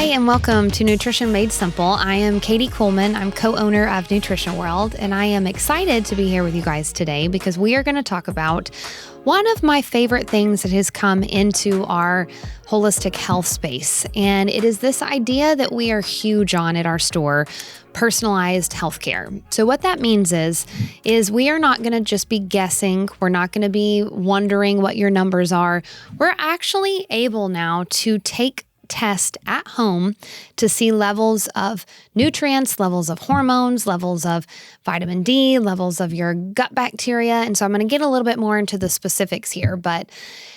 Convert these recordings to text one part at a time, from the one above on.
Hi, and welcome to Nutrition Made Simple. I am Katie Coleman. I'm co-owner of Nutrition World, and I am excited to be here with you guys today because we are going to talk about one of my favorite things that has come into our holistic health space. And it is this idea that we are huge on at our store, personalized healthcare. So what that means is we are not going to just be guessing. We're not going to be wondering what your numbers are. We're actually able now to take test at home to see levels of nutrients, levels of hormones, levels of vitamin D, levels of your gut bacteria. And so I'm going to get a little bit more into the specifics here. But,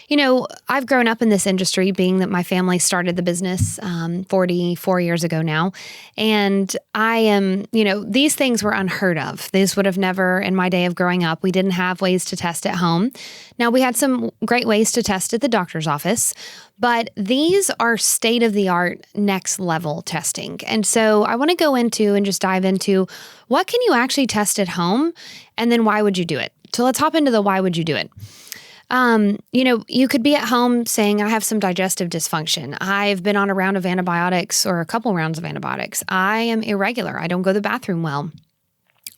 you know, I've grown up in this industry, being that my family started the business 44 years ago now. And I am, these things were unheard of. These would have never, in my day of growing up, we didn't have ways to test at home. Now, we had some great ways to test at the doctor's office, but these are state-of-the-art, next-level testing. And so I want to go into and just dive into what can you actually test at home, and then why would you do it? So let's hop into the why would you do it. You could be at home saying, I have some digestive dysfunction. I've been on a round of antibiotics or a couple rounds of antibiotics. I am irregular. I don't go to the bathroom well.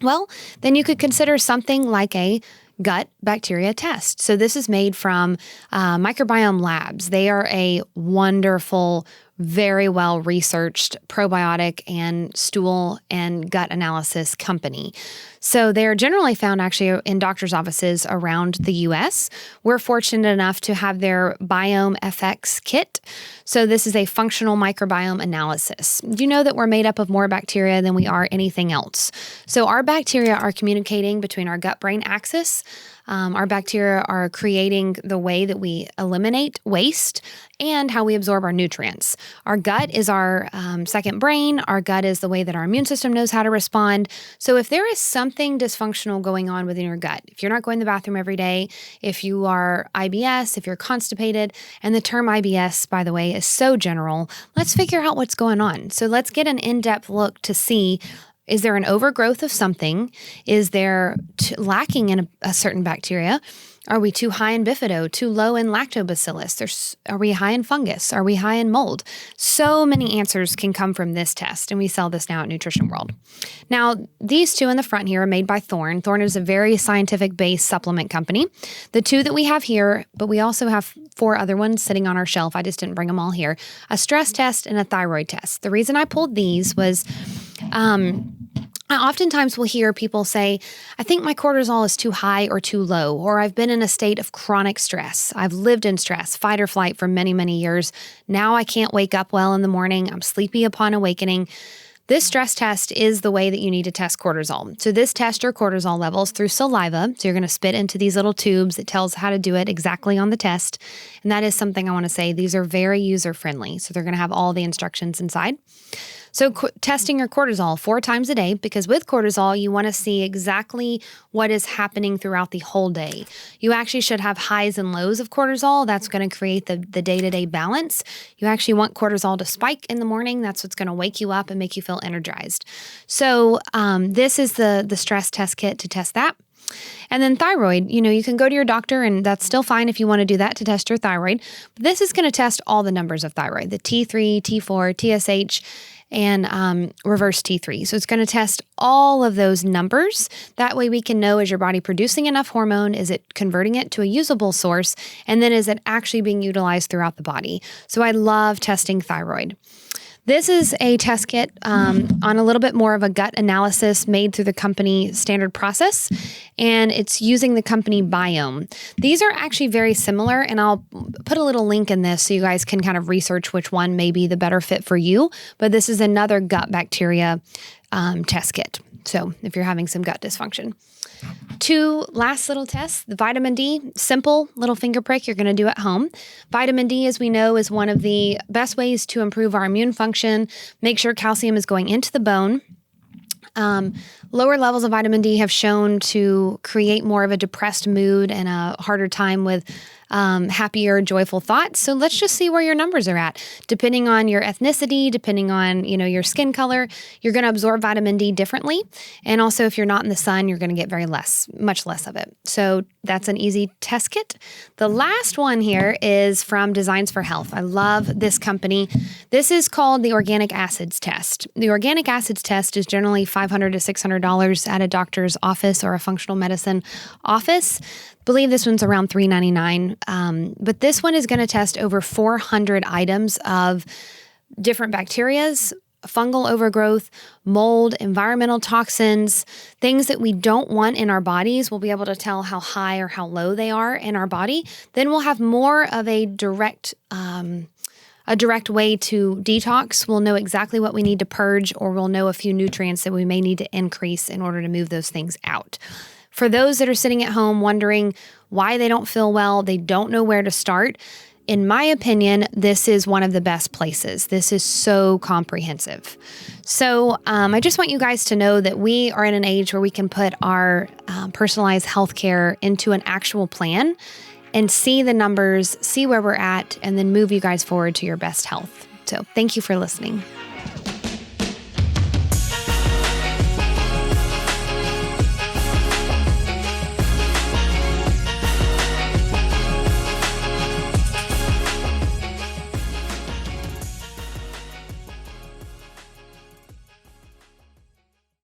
Well, then you could consider something like a gut bacteria test. So this is made from Microbiome Labs. They are a wonderful, very well researched probiotic and stool and gut analysis company. So they're generally found actually in doctors' offices around the US. We're fortunate enough to have their Biome FX kit. So this is a functional microbiome analysis. You know that we're made up of more bacteria than we are anything else. So our bacteria are communicating between our gut-brain axis. Our bacteria are creating the way that we eliminate waste and how we absorb our nutrients. Our gut is our second brain. Our gut is the way that our immune system knows how to respond. So if there is something dysfunctional going on within your gut, if you're not going to the bathroom every day, if you are IBS, if you're constipated, and the term IBS, by the way, is so general, let's figure out what's going on. So let's get an in-depth look to see, is there an overgrowth of something? Is there lacking in a certain bacteria? Are we too high in bifido, too low in lactobacillus? Are we high in fungus? Are we high in mold? So many answers can come from this test, and we sell this now at Nutrition World. Now, these two in the front here are made by Thorne. Thorne is a very scientific-based supplement company. The two that we have here, but we also have 4 other ones sitting on our shelf. I just didn't bring them all here. A stress test and a thyroid test. The reason I pulled these was I oftentimes will hear people say, I think my cortisol is too high or too low, or I've been in a state of chronic stress. I've lived in stress, fight or flight for many, many years. Now I can't wake up well in the morning. I'm sleepy upon awakening. This stress test is the way that you need to test cortisol. So this tests your cortisol levels through saliva. So you're going to spit into these little tubes. It tells how to do it exactly on the test. And that is something I want to say. These are very user-friendly. So they're going to have all the instructions inside. So testing your cortisol 4 times a day, because with cortisol, you want to see exactly what is happening throughout the whole day. You actually should have highs and lows of cortisol. That's going to create the day-to-day balance. You actually want cortisol to spike in the morning. That's what's going to wake you up and make you feel energized. So this is the stress test kit to test that. And then thyroid, you can go to your doctor, and that's still fine if you want to do that to test your thyroid. But this is going to test all the numbers of thyroid, the T3, T4, TSH, and reverse T3. So it's going to test all of those numbers. That way we can know, is your body producing enough hormone? Is it converting it to a usable source? And then is it actually being utilized throughout the body? So I love testing thyroid. This is a test kit on a little bit more of a gut analysis made through the company standard process, and it's using the company Biome. These are actually very similar, and I'll put a little link in this so you guys can kind of research which one may be the better fit for you, but this is another gut bacteria test kit. So if you're having some gut dysfunction. 2 last little tests. The vitamin D, simple little finger prick you're going to do at home. Vitamin D, as we know, is one of the best ways to improve our immune function, make sure calcium is going into the bone. Lower levels of vitamin D have shown to create more of a depressed mood and a harder time with happier, joyful thoughts. So let's just see where your numbers are at. Depending on your ethnicity, depending on, your skin color, you're going to absorb vitamin D differently. And also if you're not in the sun, you're going to get much less of it. So that's an easy test kit. The last one here is from Designs for Health. I love this company. This is called the Organic Acids Test. The Organic Acids Test is generally $500 to $600 at a doctor's office or a functional medicine office. I believe this one's around $399. But this one is going to test over 400 items of different bacterias, fungal overgrowth, mold, environmental toxins, things that we don't want in our bodies. We'll be able to tell how high or how low they are in our body. Then we'll have more of a direct way to detox. We'll know exactly what we need to purge, or we'll know a few nutrients that we may need to increase in order to move those things out. For those that are sitting at home wondering why they don't feel well, they don't know where to start, in my opinion, this is one of the best places. This is so comprehensive. So I just want you guys to know that we are in an age where we can put our personalized healthcare into an actual plan and see the numbers, see where we're at, and then move you guys forward to your best health. So thank you for listening.